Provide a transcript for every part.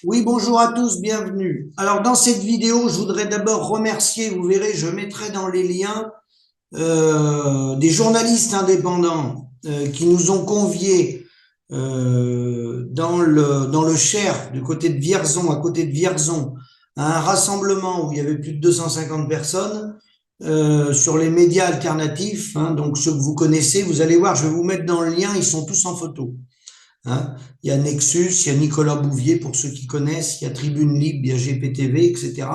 Oui, bonjour à tous, bienvenue. Alors, dans cette vidéo, je voudrais d'abord remercier, vous verrez, je mettrai dans les liens des journalistes indépendants qui nous ont conviés dans le Cher, du côté de Vierzon, à côté de Vierzon, à un rassemblement où il y avait plus de 250 personnes sur les médias alternatifs, hein, donc ceux que vous connaissez, vous allez voir, je vais vous mettre dans le lien, ils sont tous en photo. Hein. Il y a Nexus, il y a Nicolas Bouvier pour ceux qui connaissent, il y a Tribune Libre, il y a GPTV, etc.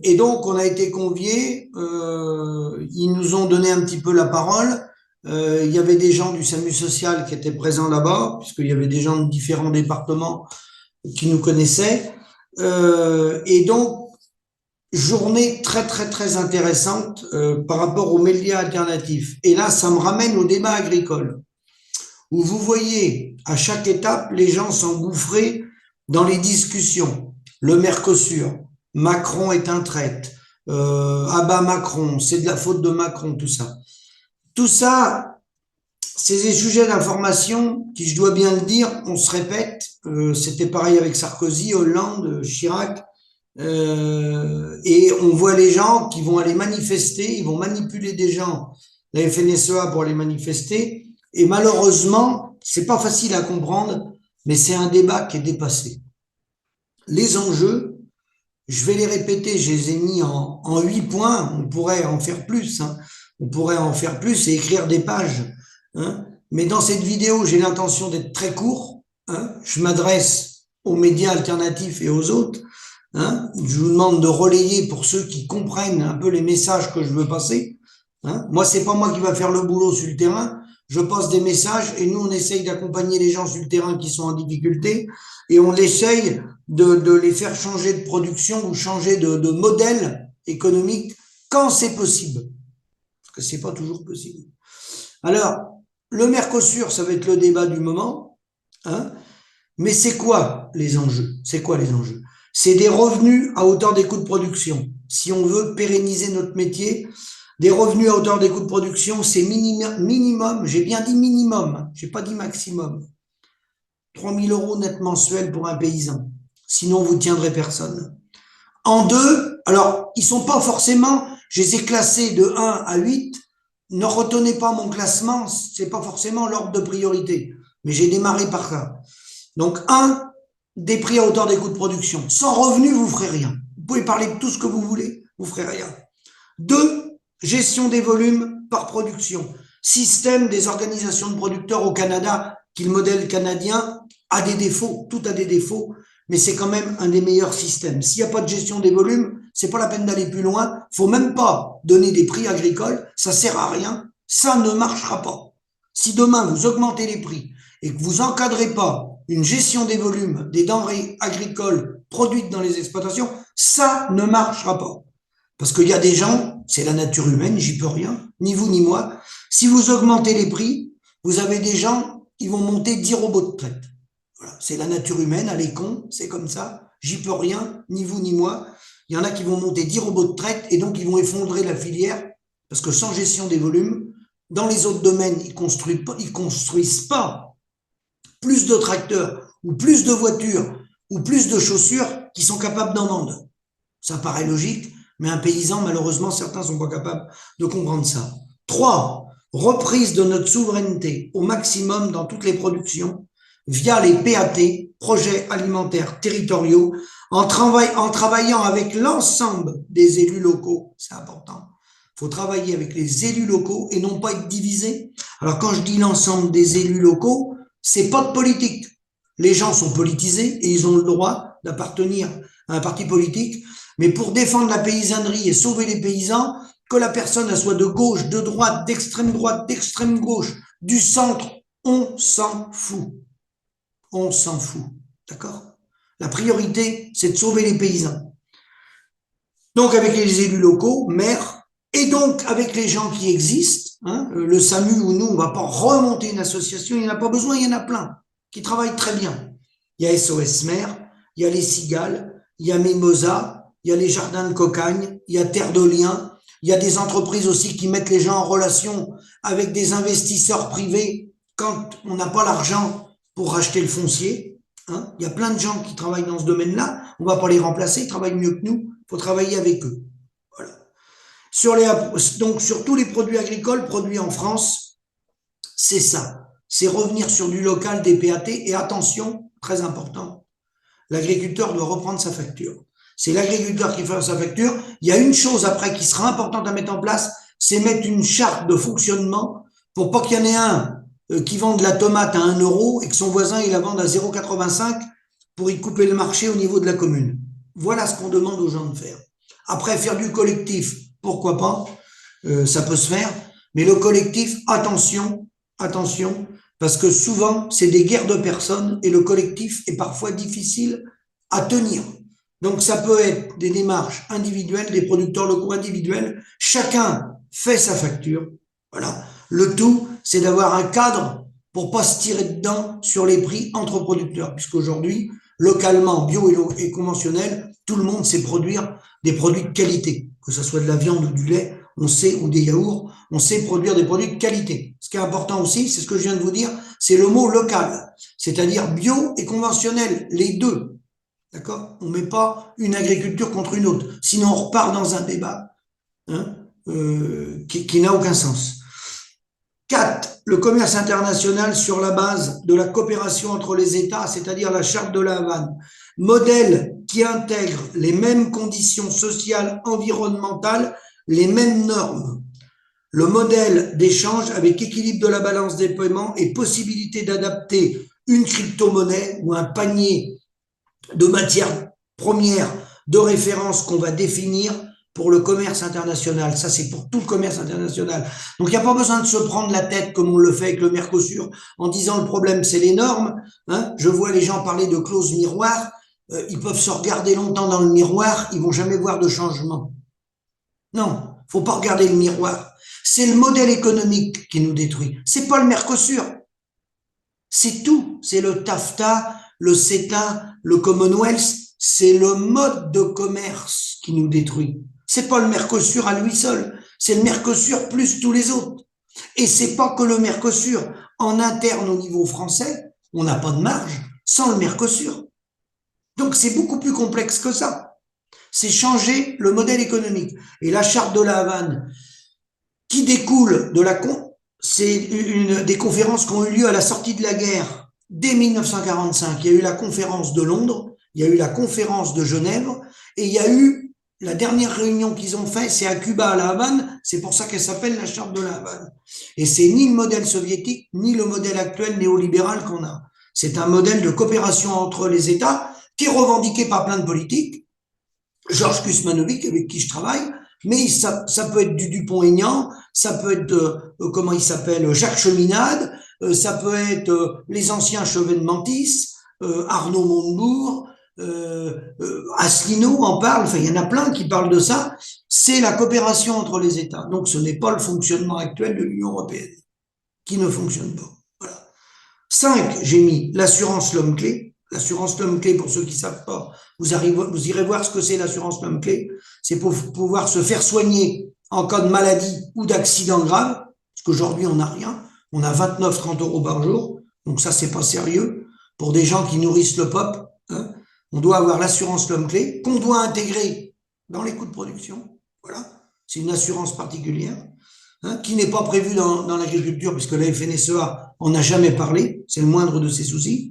Et donc, on a été conviés, ils nous ont donné un petit peu la parole. Il y avait des gens du SAMU social qui étaient présents là-bas, puisqu'il y avait des gens de différents départements qui nous connaissaient. Et donc, journée très, très, très intéressante par rapport aux médias alternatifs. Et là, ça me ramène au débat agricole où vous voyez à chaque étape les gens s'engouffrer dans les discussions. Le Mercosur, Macron est un traître, ah bah Macron, c'est de la faute de Macron, tout ça. Tout ça, c'est des sujets d'information qui, je dois bien le dire, on se répète. C'était pareil avec Sarkozy, Hollande, Chirac. Et on voit les gens qui vont aller manifester, ils vont manipuler des gens, la FNSEA pour aller manifester. Et malheureusement, c'est pas facile à comprendre, mais c'est un débat qui est dépassé. Les enjeux, je vais les répéter, je les ai mis en 8 points, on pourrait en faire plus, hein. On pourrait en faire plus et écrire des pages, hein. Mais dans cette vidéo, j'ai l'intention d'être très court, hein. Je m'adresse aux médias alternatifs et aux autres, hein. Je vous demande de relayer pour ceux qui comprennent un peu les messages que je veux passer, hein. Moi, c'est pas moi qui va faire le boulot sur le terrain. Je passe des messages et nous, on essaye d'accompagner les gens sur le terrain qui sont en difficulté et on essaye de les faire changer de production ou changer de modèle économique quand c'est possible. Parce que c'est pas toujours possible. Alors, le Mercosur, ça va être le débat du moment, hein. Mais c'est quoi les enjeux? C'est quoi les enjeux? C'est des revenus à hauteur des coûts de production. Si on veut pérenniser notre métier, des revenus à hauteur des coûts de production, c'est minimum, j'ai bien dit minimum, j'ai pas dit maximum. 3 000 € net mensuels pour un paysan. Sinon, vous ne tiendrez personne. En deux, alors, ils sont pas forcément, je les ai classés de 1 à 8. Ne retenez pas mon classement, c'est pas forcément l'ordre de priorité. Mais j'ai démarré par ça. Donc, un, des prix à hauteur des coûts de production. Sans revenu, vous ne ferez rien. Vous pouvez parler de tout ce que vous voulez, vous ne ferez rien. Deux, gestion des volumes par production. Système des organisations de producteurs au Canada, qui le modèle canadien a des défauts, tout a des défauts, mais c'est quand même un des meilleurs systèmes. S'il n'y a pas de gestion des volumes, c'est pas la peine d'aller plus loin. Faut même pas donner des prix agricoles, ça sert à rien, ça ne marchera pas. Si demain vous augmentez les prix et que vous encadrez pas une gestion des volumes des denrées agricoles produites dans les exploitations, ça ne marchera pas. Parce qu'il y a des gens, c'est la nature humaine, j'y peux rien, ni vous ni moi. Si vous augmentez les prix, vous avez des gens, ils vont monter 10 robots de traite. Voilà. C'est la nature humaine, elle est con, c'est comme ça, j'y peux rien, ni vous ni moi. Il y en a qui vont monter 10 robots de traite et donc ils vont effondrer la filière parce que sans gestion des volumes, dans les autres domaines, ils construisent pas plus de tracteurs ou plus de voitures ou plus de chaussures qui sont capables d'en vendre. Ça paraît logique, mais un paysan, malheureusement, certains ne sont pas capables de comprendre ça. 3. Reprise de notre souveraineté au maximum dans toutes les productions via les PAT, projets alimentaires territoriaux, en travaillant avec l'ensemble des élus locaux. C'est important. Il faut travailler avec les élus locaux et non pas être divisé. Alors quand je dis l'ensemble des élus locaux, c'est pas de politique. Les gens sont politisés et ils ont le droit d'appartenir à un parti politique, mais pour défendre la paysannerie et sauver les paysans, que la personne soit de gauche, de droite, d'extrême gauche, du centre, on s'en fout. On s'en fout. D'accord? La priorité, c'est de sauver les paysans. Donc avec les élus locaux, maires, et donc avec les gens qui existent, hein, le SAMU ou nous, on ne va pas remonter une association, il n'y en a pas besoin, il y en a plein qui travaillent très bien. Il y a SOS Mères, il y a les Cigales, il y a Mimosa, il y a les Jardins de Cocagne, il y a Terre de Liens, il y a des entreprises aussi qui mettent les gens en relation avec des investisseurs privés quand on n'a pas l'argent pour racheter le foncier. Hein. Il y a plein de gens qui travaillent dans ce domaine-là. On ne va pas les remplacer, ils travaillent mieux que nous. Il faut travailler avec eux. Voilà. Donc, sur tous les produits agricoles produits en France, c'est ça. C'est revenir sur du local, des PAT. Et attention, très important, l'agriculteur doit reprendre sa facture. C'est l'agriculteur qui fait sa facture. Il y a une chose après qui sera importante à mettre en place, c'est mettre une charte de fonctionnement pour pas qu'il y en ait un qui vend de la tomate à 1 euro et que son voisin il la vende à 0,85 pour y couper le marché au niveau de la commune. Voilà ce qu'on demande aux gens de faire. Après, faire du collectif, pourquoi pas, ça peut se faire, mais le collectif, attention, attention, parce que souvent, c'est des guerres de personnes et le collectif est parfois difficile à tenir. Donc, ça peut être des démarches individuelles, des producteurs locaux individuels. Chacun fait sa facture. Voilà. Le tout, c'est d'avoir un cadre pour pas se tirer dedans sur les prix entre producteurs, puisqu'aujourd'hui, localement, bio et conventionnel, tout le monde sait produire des produits de qualité, que ce soit de la viande ou du lait, on sait, ou des yaourts, on sait produire des produits de qualité. Ce qui est important aussi, c'est ce que je viens de vous dire, c'est le mot local, c'est-à-dire bio et conventionnel, les deux. D'accord? On ne met pas une agriculture contre une autre, sinon on repart dans un débat hein, qui n'a aucun sens. 4. Le commerce international sur la base de la coopération entre les États, c'est-à-dire la charte de la Havane. Modèle qui intègre les mêmes conditions sociales, environnementales, les mêmes normes. Le modèle d'échange avec équilibre de la balance des paiements et possibilité d'adapter une crypto-monnaie ou un panier de matières premières de référence qu'on va définir pour le commerce international. Ça, c'est pour tout le commerce international. Donc, il n'y a pas besoin de se prendre la tête comme on le fait avec le Mercosur en disant le problème, c'est les normes. Hein. Je vois les gens parler de clauses miroirs. Ils peuvent se regarder longtemps dans le miroir. Ils vont jamais voir de changement. Non, faut pas regarder le miroir. C'est le modèle économique qui nous détruit. C'est pas le Mercosur. C'est tout. C'est le TAFTA, le CETA, le Commonwealth. C'est le mode de commerce qui nous détruit. C'est pas le Mercosur à lui seul. C'est le Mercosur plus tous les autres. Et c'est pas que le Mercosur. En interne au niveau français, on n'a pas de marge sans le Mercosur. Donc c'est beaucoup plus complexe que ça. C'est changer le modèle économique. Et la charte de la Havane, qui découle de la c'est des conférences qui ont eu lieu à la sortie de la guerre dès 1945. Il y a eu la conférence de Londres, il y a eu la conférence de Genève, et il y a eu la dernière réunion qu'ils ont fait, c'est à Cuba, à la Havane, c'est pour ça qu'elle s'appelle la charte de la Havane. Et c'est ni le modèle soviétique, ni le modèle actuel néolibéral qu'on a. C'est un modèle de coopération entre les États qui est revendiqué par plein de politiques. Georges Kuzmanovic, avec qui je travaille, mais ça peut être du Dupont-Aignan, ça peut être, comment il s'appelle, Jacques Cheminade, ça peut être les anciens Chevènement-Matisse, Arnaud Montebourg, Asselineau en parle, enfin il y en a plein qui parlent de ça, c'est la coopération entre les États. Donc ce n'est pas le fonctionnement actuel de l'Union européenne, qui ne fonctionne pas. Voilà. 5, j'ai mis l'assurance l'homme-clé. L'assurance l'homme-clé, pour ceux qui ne savent pas, vous irez voir ce que c'est l'assurance l'homme-clé. C'est pour pouvoir se faire soigner en cas de maladie ou d'accident grave, parce qu'aujourd'hui, on n'a rien. On a 29-30 euros par jour. Donc ça, c'est pas sérieux. Pour des gens qui nourrissent le peuple, hein, on doit avoir l'assurance l'homme-clé qu'on doit intégrer dans les coûts de production. Voilà. C'est une assurance particulière. Hein, qui n'est pas prévue dans l'agriculture, puisque la FNSEA en a jamais parlé. C'est le moindre de ses soucis.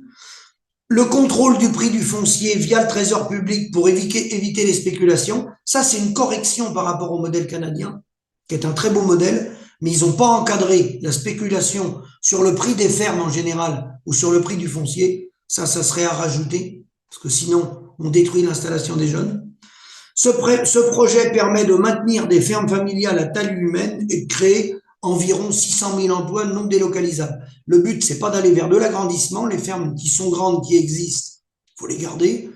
Le contrôle du prix du foncier via le trésor public pour éviter les spéculations, ça c'est une correction par rapport au modèle canadien, qui est un très beau modèle, mais ils n'ont pas encadré la spéculation sur le prix des fermes en général ou sur le prix du foncier. Ça serait à rajouter, parce que sinon on détruit l'installation des jeunes. Ce projet permet de maintenir des fermes familiales à taille humaine et de créer environ 600 000 emplois non délocalisables. Le but, c'est pas d'aller vers de l'agrandissement. Les fermes qui sont grandes, qui existent, il faut les garder.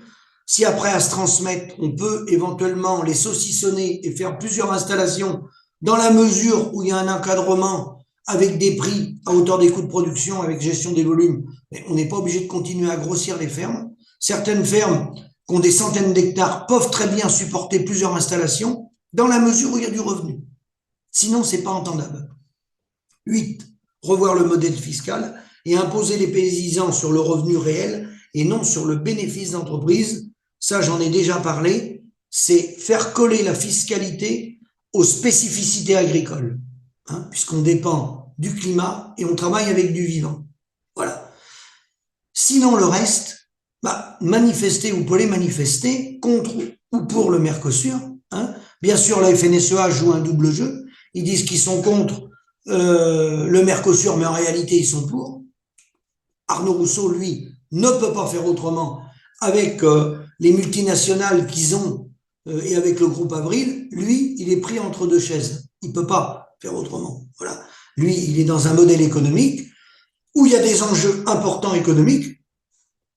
Si après, à se transmettre, on peut éventuellement les saucissonner et faire plusieurs installations dans la mesure où il y a un encadrement avec des prix à hauteur des coûts de production, avec gestion des volumes. Mais on n'est pas obligé de continuer à grossir les fermes. Certaines fermes qui ont des centaines d'hectares peuvent très bien supporter plusieurs installations dans la mesure où il y a du revenu. Sinon, c'est pas entendable. 8. Revoir le modèle fiscal et imposer les paysans sur le revenu réel et non sur le bénéfice d'entreprise. Ça, j'en ai déjà parlé. C'est faire coller la fiscalité aux spécificités agricoles, hein, puisqu'on dépend du climat et on travaille avec du vivant. Voilà. Sinon, le reste, manifester, vous pouvez manifester contre ou pour le Mercosur. Hein. Bien sûr, la FNSEA joue un double jeu. Ils disent qu'ils sont contre le Mercosur, mais en réalité, ils sont pour. Arnaud Rousseau, lui, ne peut pas faire autrement avec les multinationales qu'ils ont et avec le groupe Avril. Lui, il est pris entre deux chaises. Il ne peut pas faire autrement. Voilà. Lui, il est dans un modèle économique où il y a des enjeux importants économiques,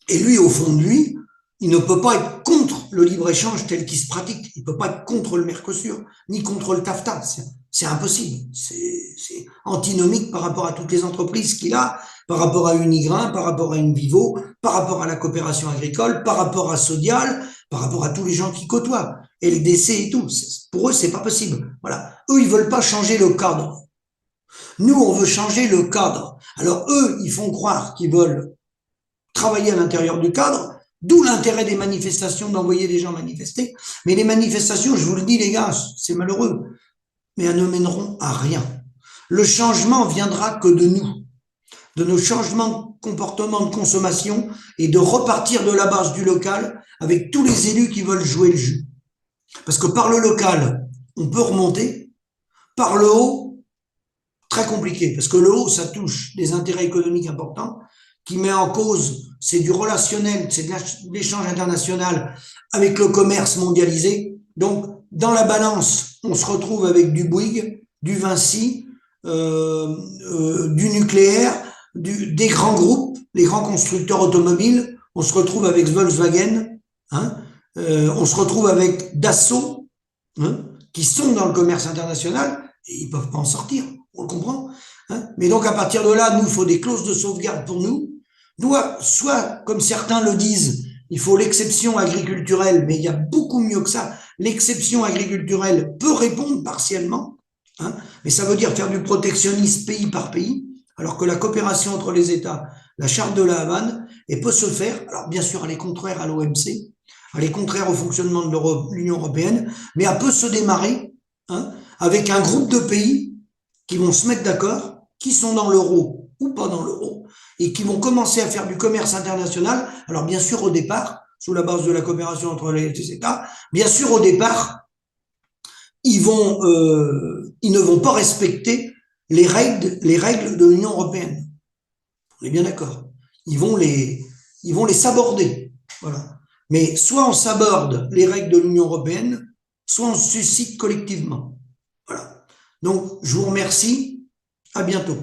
et lui, au fond de lui, il ne peut pas être contre le libre-échange tel qu'il se pratique. Il ne peut pas être contre le Mercosur, ni contre le TAFTA. C'est impossible. C'est antinomique par rapport à toutes les entreprises qu'il a, par rapport à Unigrain, par rapport à Invivo, par rapport à la coopération agricole, par rapport à Sodial, par rapport à tous les gens qui côtoient, LDC et tout. Pour eux, c'est pas possible. Voilà. Eux, ils veulent pas changer le cadre. Nous, on veut changer le cadre. Alors eux, ils font croire qu'ils veulent travailler à l'intérieur du cadre, d'où l'intérêt des manifestations, d'envoyer des gens manifester. Mais les manifestations, je vous le dis les gars, c'est malheureux, mais elles ne mèneront à rien. Le changement viendra que de nous, de nos changements de comportement de consommation et de repartir de la base du local avec tous les élus qui veulent jouer le jeu. Parce que par le local, on peut remonter, par le haut, très compliqué, parce que le haut, ça touche des intérêts économiques importants, qui met en cause, c'est du relationnel, c'est de l'échange international avec le commerce mondialisé. Donc, dans la balance, on se retrouve avec du Bouygues, du Vinci, du nucléaire, des grands groupes, les grands constructeurs automobiles. On se retrouve avec Volkswagen, hein, on se retrouve avec Dassault, hein, qui sont dans le commerce international et ils ne peuvent pas en sortir. On le comprend, hein. Mais donc, à partir de là, nous, il faut des clauses de sauvegarde pour nous. Soit, comme certains le disent, il faut l'exception agriculturelle, mais il y a beaucoup mieux que ça. L'exception agriculturelle peut répondre partiellement, hein, mais ça veut dire faire du protectionnisme pays par pays, alors que la coopération entre les États, la charte de la Havane, elle peut se faire. Alors, bien sûr, elle est contraire à l'OMC, elle est contraire au fonctionnement de l'Union européenne, mais elle peut se démarrer, hein, avec un groupe de pays qui vont se mettre d'accord, qui sont dans l'euro ou pas dans l'euro, et qui vont commencer à faire du commerce international. Alors bien sûr au départ, sous la base de la coopération entre les États, bien sûr au départ, ils ne vont pas respecter les règles de l'Union européenne. On est bien d'accord. Ils vont les saborder. Voilà. Mais soit on saborde les règles de l'Union européenne, soit on se suscite collectivement. Voilà. Donc, je vous remercie. À bientôt.